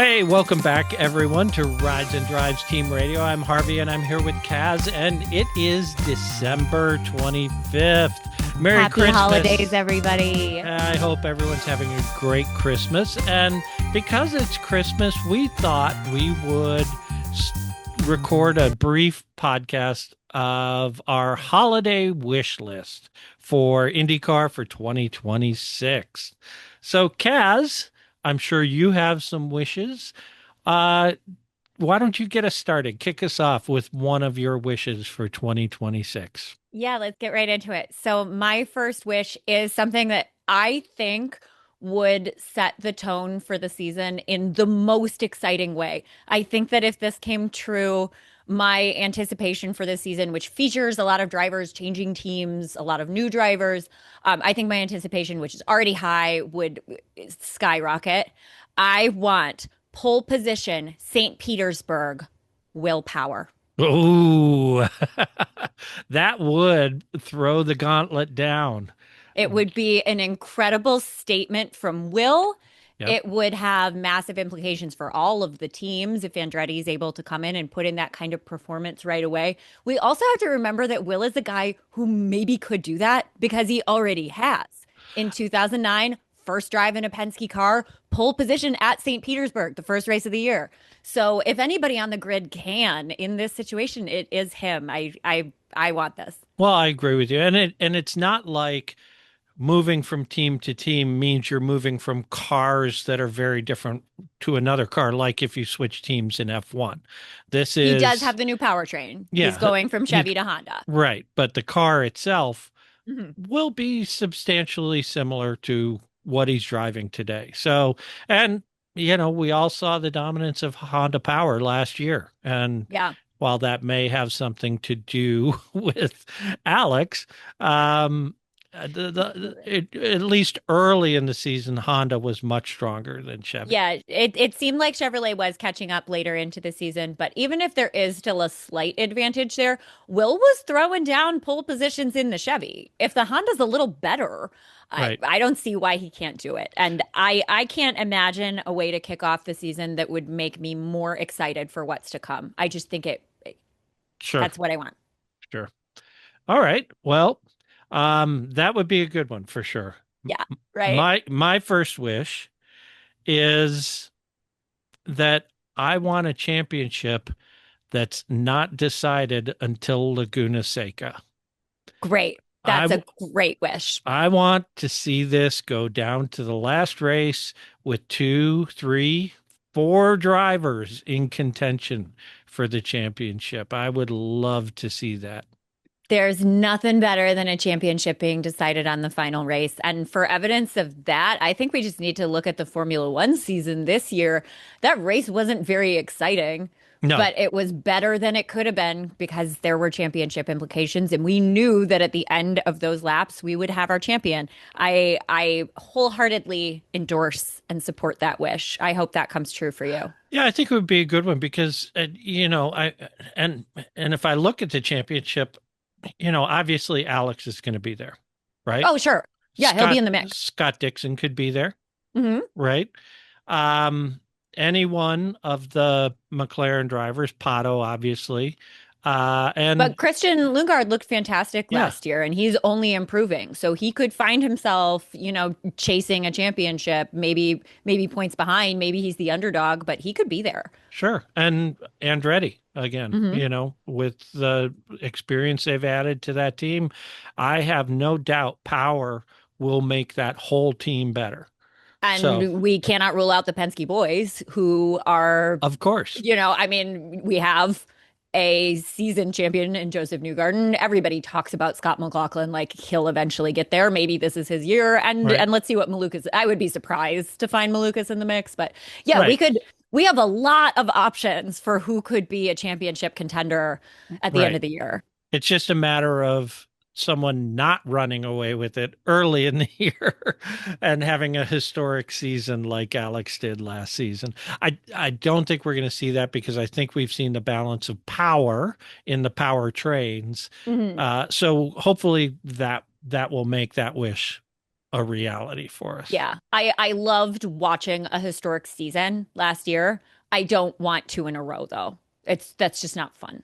Hey, welcome back, everyone, to Rides and Drives Team Radio. I'm Harvey, and I'm here with Kaz, and it is December 25th. Merry Happy Christmas. holidays, everybody. I hope everyone's having a great Christmas. And because it's Christmas, we thought we would record a brief podcast of our holiday wish list for IndyCar for 2026. So, Kaz, I'm sure you have some wishes. Why don't you get us started? Kick us off with one of your wishes for 2026. Yeah, let's get right into it. So, my first wish is something that I think would set the tone for the season in the most exciting way. I think that if this came true, my anticipation for this season, which features a lot of drivers changing teams, a lot of new drivers, I think my anticipation, which is already high, would skyrocket. I want pole position, St. Petersburg, willpower. Ooh, that would throw the gauntlet down. It would be an incredible statement from Will. Yep. It would have massive implications for all of the teams if Andretti is able to come in and put in that kind of performance right away. We also have to remember that Will is a guy who maybe could do that because he already has. In 2009, first drive in a Penske car, pole position at St. Petersburg, the first race of the year. So if anybody on the grid can in this situation, it is him. I want this. Well, I agree with you. And it's not like moving from team to team means you're moving from cars that are very different to another car, like if you switch teams in F1. He does have the new powertrain. Yeah, he's going from Chevy to Honda. Right. But the car itself Mhm. will be substantially similar to what he's driving today. So, and, we all saw the dominance of Honda Power last year. And Yeah. while that may have something to do with Alex, at least early in the season, Honda was much stronger than Chevy. Yeah, it seemed like Chevrolet was catching up later into the season, but even if there is still a slight advantage there, Will was throwing down pole positions in the Chevy. If the Honda's a little better, Right. I don't see why he can't do it. And I can't imagine a way to kick off the season that would make me more excited for what's to come. I just think Sure. that's what I want. Sure. All right. Well, that would be a good one for sure. Yeah, right. My first wish is that I want a championship that's not decided until Laguna Seca. Great. That's a great wish. I want to see this go down to the last race with 2, 3, 4 drivers in contention for the championship. I would love to see that. There's nothing better than a championship being decided on the final race. And for evidence of that, I think we just need to look at the Formula One season this year. That race wasn't very exciting, No. but it was better than it could have been because there were championship implications. And we knew that at the end of those laps, we would have our champion. I wholeheartedly endorse and support that wish. I hope that comes true for you. Yeah, I think it would be a good one because, and if I look at the championship, obviously Alex is going to be there, right? Oh, sure. Yeah, he'll be in the mix. Scott Dixon could be there, Hmm. right? Any one of the McLaren drivers, Pato, obviously. But Christian Lundgaard looked fantastic last year, and he's only improving. So he could find himself, chasing a championship, maybe points behind. Maybe he's the underdog, but he could be there. Sure. And Andretti, again, Mhm. with the experience they've added to that team, I have no doubt Power will make that whole team better. And we cannot rule out the Penske boys, who are, Of course. we have a season champion in Joseph Newgarden. Everybody talks about Scott McLaughlin like he'll eventually get there. Maybe this is his year. And Right. and let's see what Malukas. I would be surprised to find Malukas in the mix, but yeah, Right. we have a lot of options for who could be a championship contender at the end Right. of the year. It's just a matter of someone not running away with it early in the year and having a historic season like Alex did last season. I don't think we're going to see that because I think we've seen the balance of power in the power trains. Mhm. So hopefully that will make that wish a reality for us. Yeah. I loved watching a historic season last year. I don't want two in a row though. That's just not fun.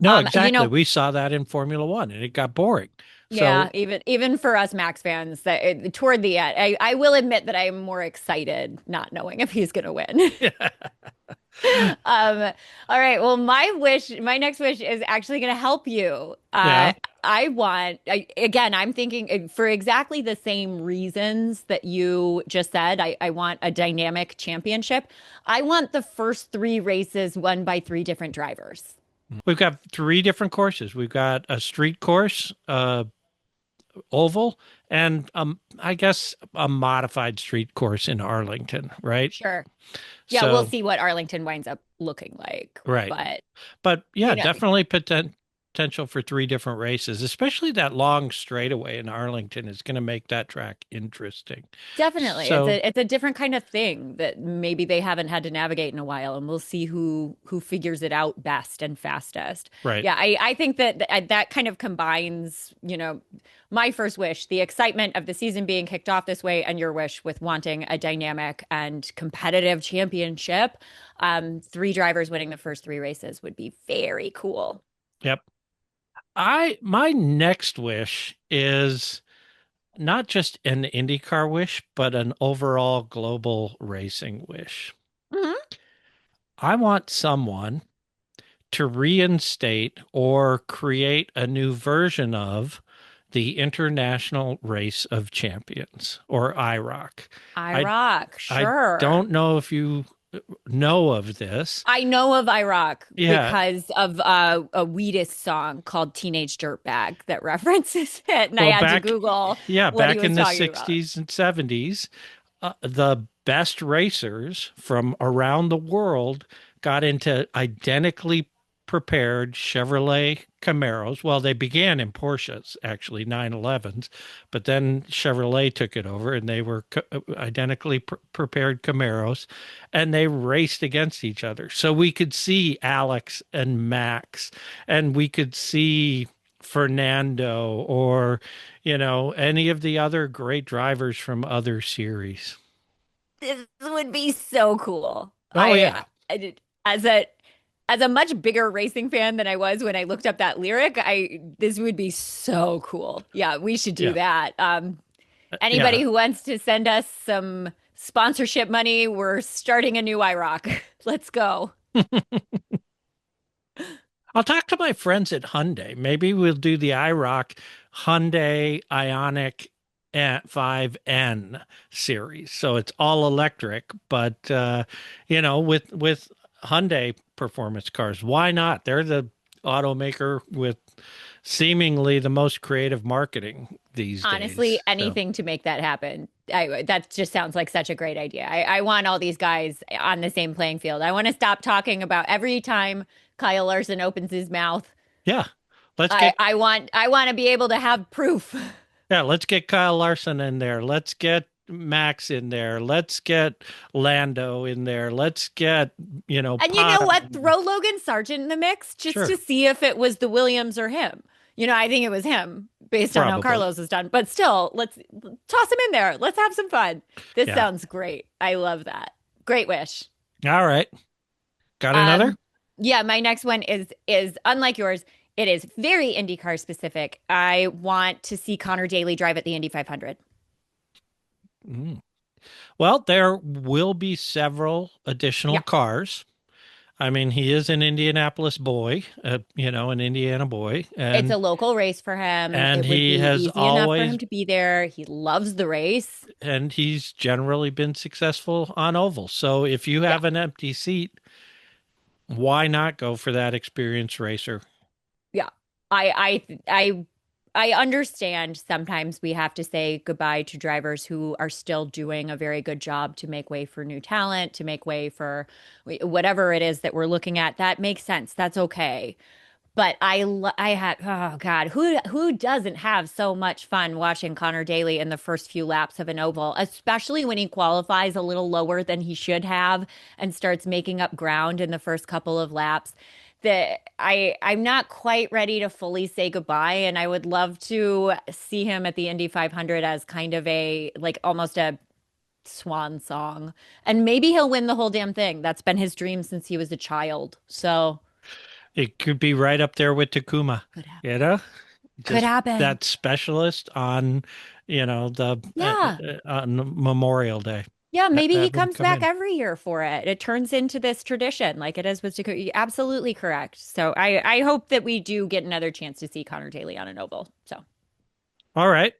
No, You exactly. know, We saw that in Formula One and it got boring. yeah, So, even for us Max fans, that toward the end, I will admit that I am more excited not knowing if he's going to win. yeah. Um, all right. Well, my next wish is actually going to help you. Yeah. Again, I'm thinking for exactly the same reasons that you just said. I want a dynamic championship. I want the first three races won by three different drivers. We've got three different courses. We've got a street course, oval, and I guess a modified street course in Arlington, right? Sure. Yeah, we'll So, see what Arlington winds up looking like, right. but But yeah, you know, definitely potential for three different races, especially that long straightaway in Arlington is going to make that track interesting. definitely. So, It's a different kind of thing that maybe they haven't had to navigate in a while, and we'll see who figures it out best and fastest. right. Yeah, I think that that kind of combines, my first wish, the excitement of the season being kicked off this way, and your wish with wanting a dynamic and competitive championship. Three drivers winning the first three races would be very cool. Yep. My next wish is not just an IndyCar wish, but an overall global racing wish. Mhm. I want someone to reinstate or create a new version of the International Race of Champions or IROC. I Iraq, I sure. don't know if you know of this. I know of Iraq Yeah. because of a Wheatus song called Teenage Dirtbag that references it. And I Well, had to Google what he back was in the talking about. 60s and 70s, the best racers from around the world got into identically prepared Chevrolet Camaros. Well, they began in Porsches, actually 911s, but then Chevrolet took it over and they were identically prepared Camaros and they raced against each other. So we could see Alex and Max and we could see Fernando or, any of the other great drivers from other series. This would be so cool. Oh, yeah. As a much bigger racing fan than I was when I looked up that lyric, I this would be so cool. Yeah, we should do Yeah. that. Anybody Yeah. who wants to send us some sponsorship money, we're starting a new IROC. Let's go. I'll talk to my friends at Hyundai. Maybe we'll do the IROC Hyundai Ionic 5N series. So it's all electric, but with Hyundai performance cars, why not? They're the automaker with seemingly the most creative marketing these Honestly, days. So, anything to make that happen. That just sounds like such a great idea. I want all these guys on the same playing field. I want to stop talking about every time Kyle Larson opens his mouth. yeah. Let's get I want to be able to have proof. Yeah, let's get Kyle Larson in there. Let's get Max in there. Let's get Lando in there. Let's get, And you know Pada. what? Throw Logan Sargent in the mix just Sure, to see if it was the Williams or him. I think it was him based on how probably. Carlos is done. But still, let's toss him in there. Let's have some fun. This Yeah. sounds great. I love that. Great wish. All right. Got another? Um, yeah, my next one is unlike yours. It is very IndyCar specific. I want to see Connor Daly drive at the Indy 500. Mm. Well, there will be several additional Yeah, cars. I mean, he is an Indianapolis boy, an Indiana boy, it's a and local race for him. and It would he be has easy enough for him always to be there. He loves the race. and he's generally been successful on oval. So if you Yeah, have an empty seat, why not go for that experienced racer? yeah. I understand sometimes we have to say goodbye to drivers who are still doing a very good job to make way for new talent, to make way for whatever it is that we're looking at. That makes sense. That's okay. But I had, oh God, who doesn't have so much fun watching Connor Daly in the first few laps of an oval, especially when he qualifies a little lower than he should have and starts making up ground in the first couple of laps. I'm not quite ready to fully say goodbye, and I would love to see him at the Indy 500 as kind of a like almost a swan song. And maybe he'll win the whole damn thing. That's been his dream since he was a child. So It could be right up there with Takuma, could happen. you know, Could just happen. that specialist on, the Yeah. on Memorial Day. Yeah, maybe he Have him comes come back in. every year for it. It turns into this tradition like it is with Dakota. You're absolutely correct. So I hope that we do get another chance to see Connor Daly on an oval. So All right.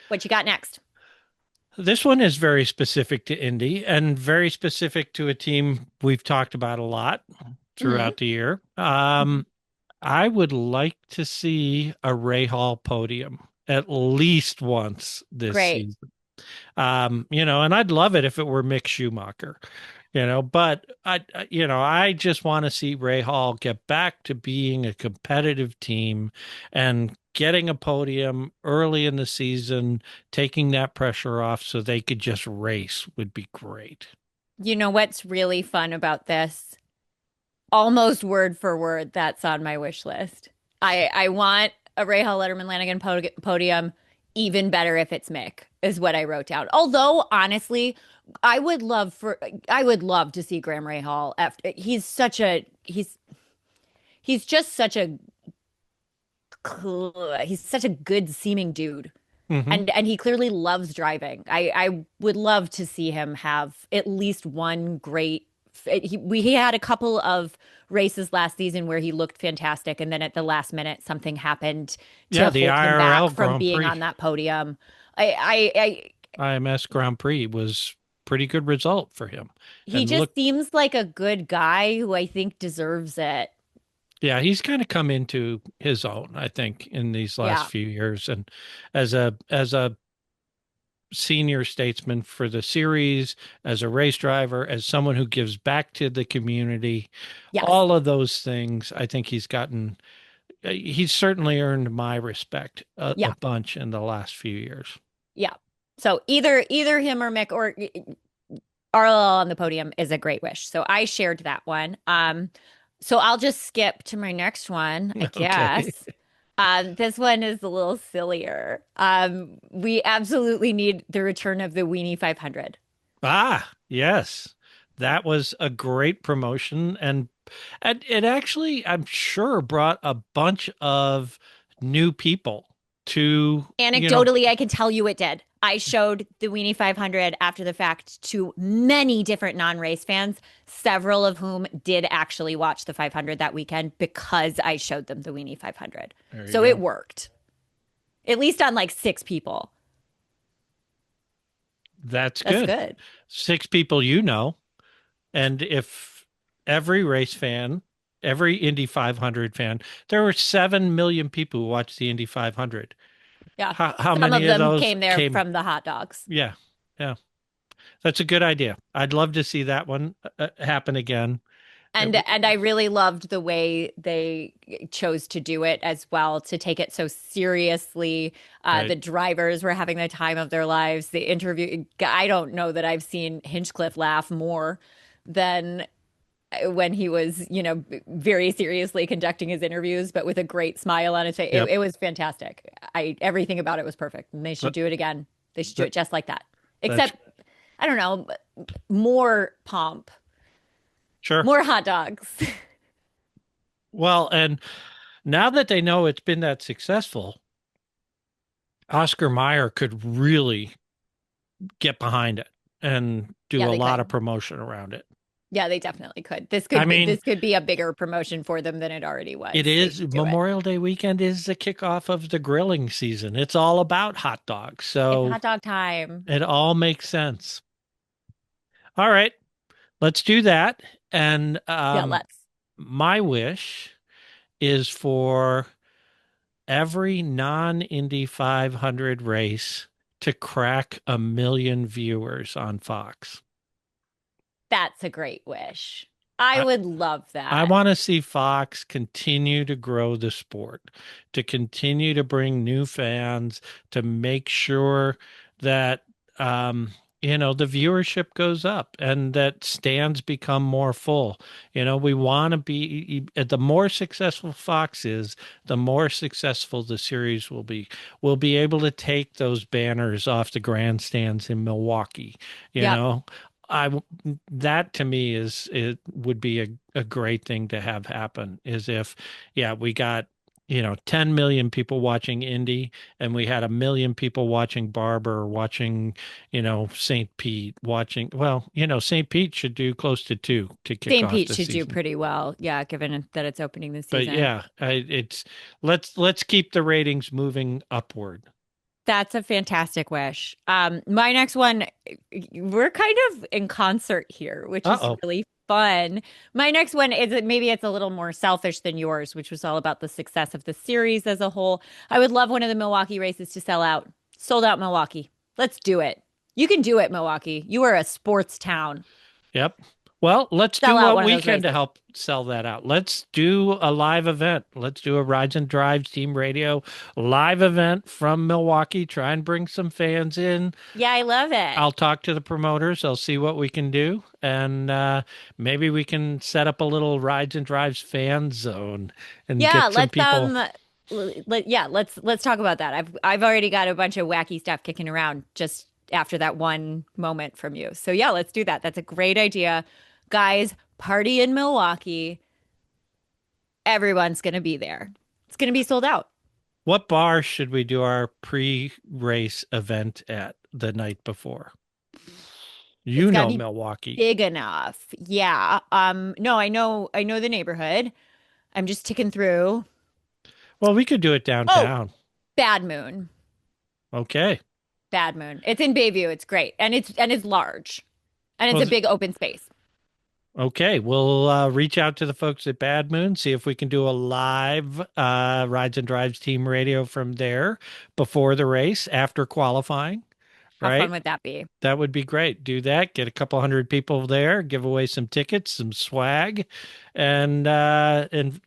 what you got next? This one is very specific to Indy and very specific to a team we've talked about a lot Hmm. throughout the year. Hmm. I would like to see a Ray Hall podium at least once this Great. season. And I'd love it if it were Mick Schumacher, but I just want to see Ray Hall get back to being a competitive team and getting a podium early in the season, taking that pressure off so they could just race would be great. You know what's really fun about this? Almost word for word, that's on my wish list. I want a Ray Hall Letterman Lanigan podium. Even better if it's Mick, is what I wrote down. Although honestly, I would love to see Graham Ray Hall. After he's just he's such a good seeming dude. Hmm. And he clearly loves driving. I would love to see him have at least one great. He had a couple of races last season where he looked fantastic, and then at the last minute something happened Yeah, to the hold him back IRL from Grand being Prix, on that podium. I IMS Grand Prix was pretty good result for him. he And just look, seems like a good guy who I think deserves it. yeah, he's kind of come into his own, I think, in these last Yeah. few years, and as a senior statesman for the series, as a race driver, as someone who gives back to the community, Yes. all of those things, I think he's certainly earned my respect a Yeah. bunch in the last few years. Yeah. So either him or Mick or RLL on the podium is a great wish. So I shared that one. So I'll just skip to my next one, I Okay. guess. This one is a little sillier. We absolutely need the return of the Weenie 500. Ah, yes. That was a great promotion and it actually, I'm sure, brought a bunch of new people to, Anecdotally, I can tell you it did. I showed the Weenie 500 after the fact to many different non-race fans, several of whom did actually watch the 500 that weekend because I showed them the Weenie 500. there you So it go. worked, at least on like six people. That's That's good. good. Six people and if every race fan, every Indy 500 fan, there were 7 million people who watched the Indy 500. Yeah. How Some many of of them those came there came? from the hot dogs. Yeah, yeah. That's a good idea. I'd love to see that one happen again. It And I really loved the way they chose to do it as well, to take it so seriously. right. The drivers were having the time of their lives. The interview, I don't know that I've seen Hinchcliffe laugh more than when he was, very seriously conducting his interviews, but with a great smile on his face. Yep. It was fantastic. Everything about it was perfect. And they should But do it again. They should do that, it just like that. that's Except, I don't know, more pomp, sure. more hot dogs. Well, and now that they know it's been that successful, Oscar Mayer could really get behind it and do Yeah, a they lot of could. promotion around it. Yeah, they definitely could. I mean, This could be a bigger promotion for them than it already it was. They is should do it. Memorial Day weekend is the kickoff of the grilling season. It's all about hot dogs. It's So hot dog time. it all makes sense. All right, let's do that. And Yeah, let's. my wish is for every non-Indy 500 race to crack 1 million viewers on Fox. That's a great wish. I I, would love I that. want to see Fox continue to grow the sport, to continue to bring new fans, to make sure that the viewership goes up and that stands become more full. We want to be, the more successful Fox is, the more successful the series will be. We'll be able to take those banners off the grandstands in Milwaukee, you Yep. know. I that to me is it would be a great thing to have happen is if yeah, we got 10 million people watching Indy and we had a million people watching Barber, watching, St. Pete, watching, well, St. Pete should do close to two to kick St. off Pete the should do season. pretty well. Yeah, given that it's opening this But season. yeah, it's let's keep the ratings moving upward. That's a fantastic wish. My next one, we're kind of in concert here, which is Uh-oh. really fun. My next one is maybe it's a little more selfish than yours, which was all about the success of the series as a whole. I would love one of the Milwaukee races to sell out. Sold out Milwaukee. Let's do it. You can do it, Milwaukee. You are a sports town. Yep. Well, let's do Sell out what one of we those can to races. help sell that out. Let's do a live event. Let's do a Rides and Drives Team Radio live event from Milwaukee. Try and bring some fans in. Yeah, I love it. I'll talk to the promoters. I'll see what we can do. And maybe we can set up a little Rides and Drives fan zone and Yeah, get some let's people. yeah, let's talk about that. I've already got a bunch of wacky stuff kicking around just after that one moment from you. So yeah, let's do that. That's a great idea. Guys, party in Milwaukee. Everyone's going to be there. It's going to be sold out. What bar should we do our pre-race event at the night before? It's You got to know be Milwaukee. big enough. Yeah. No, I know the neighborhood. I'm just ticking through. Well, we could do it Oh, downtown. Bad Moon. Okay. Bad Moon. It's in Bayview. It's great. And it's large. And it's Well, a big open space. okay. We'll reach out to the folks at Bad Moon, see if we can do a live Rides and Drives Team Radio from there before the race, after qualifying, How fun right? would that be? That would be great. Do that. Get a couple hundred people there. Give away some tickets, some swag, and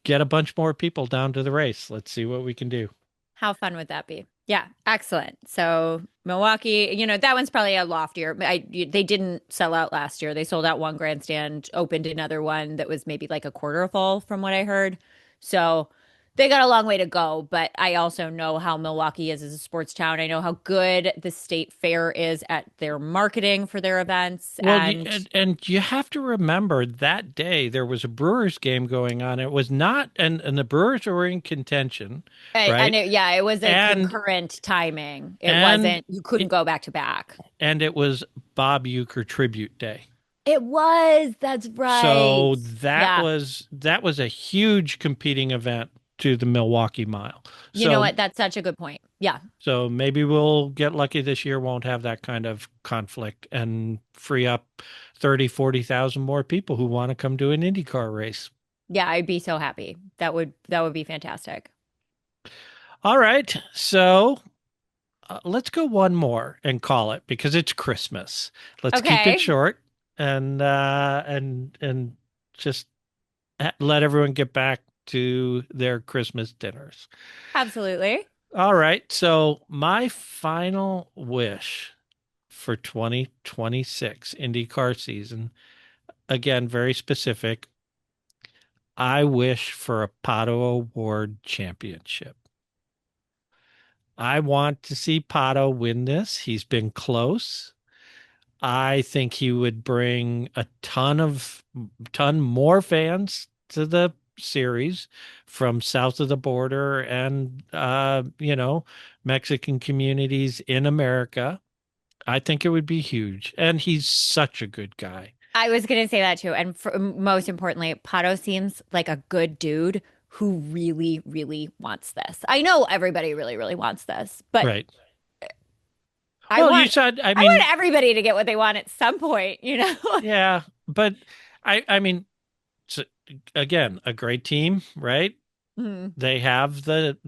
get a bunch more people down to the race. Let's see what we can do. How fun would that be? Yeah, excellent. So Milwaukee, that one's probably a loftier. They didn't sell out last year. They sold out one grandstand, opened another one that was maybe like a quarter full from what I heard. So they got a long way to go, but I also know how Milwaukee is as a sports town. I know how good the state fair is at their marketing for their events. Well, And and you have to remember that day there was a Brewers game going on. It was not, and the Brewers were in contention, and right? yeah, it was a And concurrent timing. It and wasn't, you couldn't it, go back to back. and it was Bob Uecker tribute day. It was. That's right. So that Yeah. was that was a huge competing event to the Milwaukee Mile. You know So what? That's such a good point. Yeah. so maybe we'll get lucky this year, won't have that kind of conflict and free up 30, 40,000 more people who want to come to an IndyCar race. Yeah, I'd be so happy. That would be fantastic. All right. So let's go one more and call it because it's Christmas. Let's keep it Okay. short and just let everyone get back to their Christmas dinners. Absolutely. All right. So my final wish for 2026 IndyCar season, again, very specific. I wish for a Pato Award championship. I want to see Pato win this. He's been close. I think he would bring a ton more fans to the series from south of the border and Mexican communities in America. I think it would be huge. And he's such a good guy. I was going to say that too. And most importantly, Pato seems like a good dude who really, really wants this. I know everybody really, really wants this, but Right. I Well, you want said, I I want mean, everybody to get what they want at some point. yeah, but I mean, it's, again, a great team, right? Mhm. They have the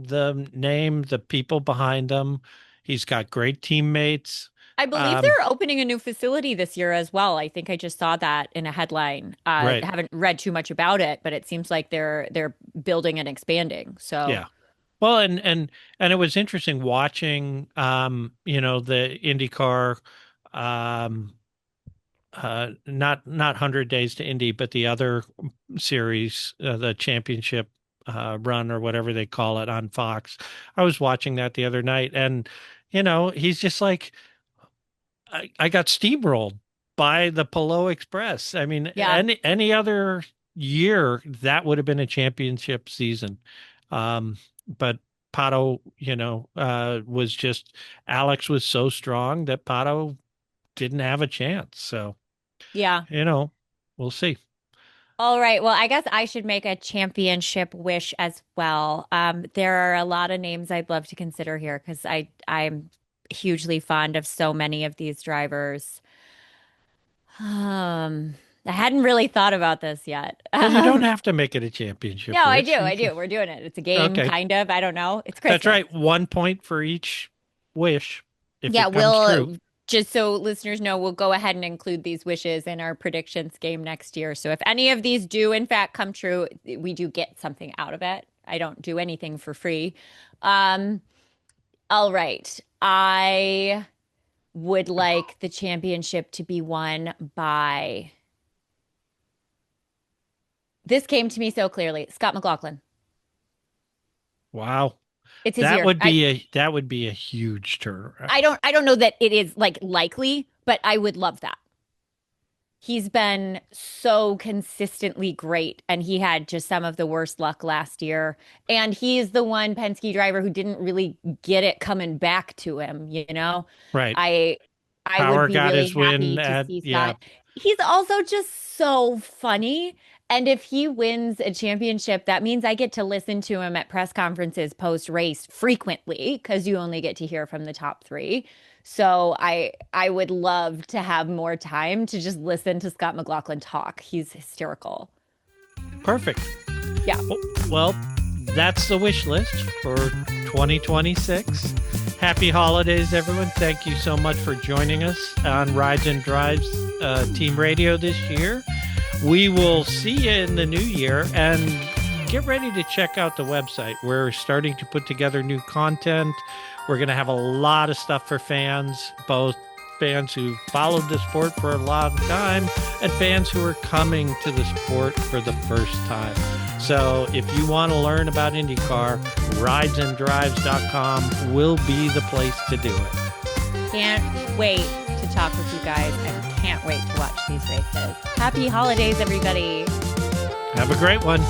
name, the people behind them. He's got great teammates. I believe Um, they're opening a new facility this year as well. I think I just saw that in a headline. right. Haven't read too much about it, but it seems like they're building and expanding. So Yeah. Well, and it was interesting watching the IndyCar um, not 100 Days to Indy, but the other series, the championship run or whatever they call it on Fox. I was watching that the other night, and he's just like, I got steamrolled by the Polo Express. I mean, Yeah. any other year that would have been a championship season, but Pato, was just Alex was so strong that Pato didn't have a chance. So Yeah. you know, we'll see. All right. Well, I guess I should make a championship wish as well. There are a lot of names I'd love to consider here because I'm hugely fond of so many of these drivers. I hadn't really thought about this yet. Well, you don't have to make it a championship No, I do. wish. You I can, do. We're doing it. It's a game, okay, kind of. I don't know. It's that's Christmas. right. 1 point for each wish if Yeah, it comes true. we'll just so listeners know, we'll go ahead and include these wishes in our predictions game next year. So if any of these do in fact come true, we do get something out of it. I don't do anything for free. Um, all right. I would like the championship to be won by this came to me so clearly. Scott McLaughlin. Wow. It's his year. That would be a huge turnaround. I don't know that it is like likely, but I would love that. He's been so consistently great, and he had just some of the worst luck last year. And he's the one Penske driver who didn't really get it coming back to him, you know? Right. I I would Power be got really his happy win to at see yeah. Scott. He's also just so funny. And if he wins a championship, that means I get to listen to him at press conferences post race frequently because you only get to hear from the top three. So I would love to have more time to just listen to Scott McLaughlin talk. He's hysterical. Perfect. Yeah. Well, that's the wish list for 2026. Happy holidays, everyone. Thank you so much for joining us on Rides and Drives Team Radio this year. We will see you in the new year, and get ready to check out the website. We're starting to put together new content. We're going to have a lot of stuff for fans, both fans who followed the sport for a long time and fans who are coming to the sport for the first time. So if you want to learn about IndyCar, ridesanddrives.com will be the place to do it. Can't wait to talk with you guys and can't wait to watch these races. Happy holidays, everybody. Have a great one.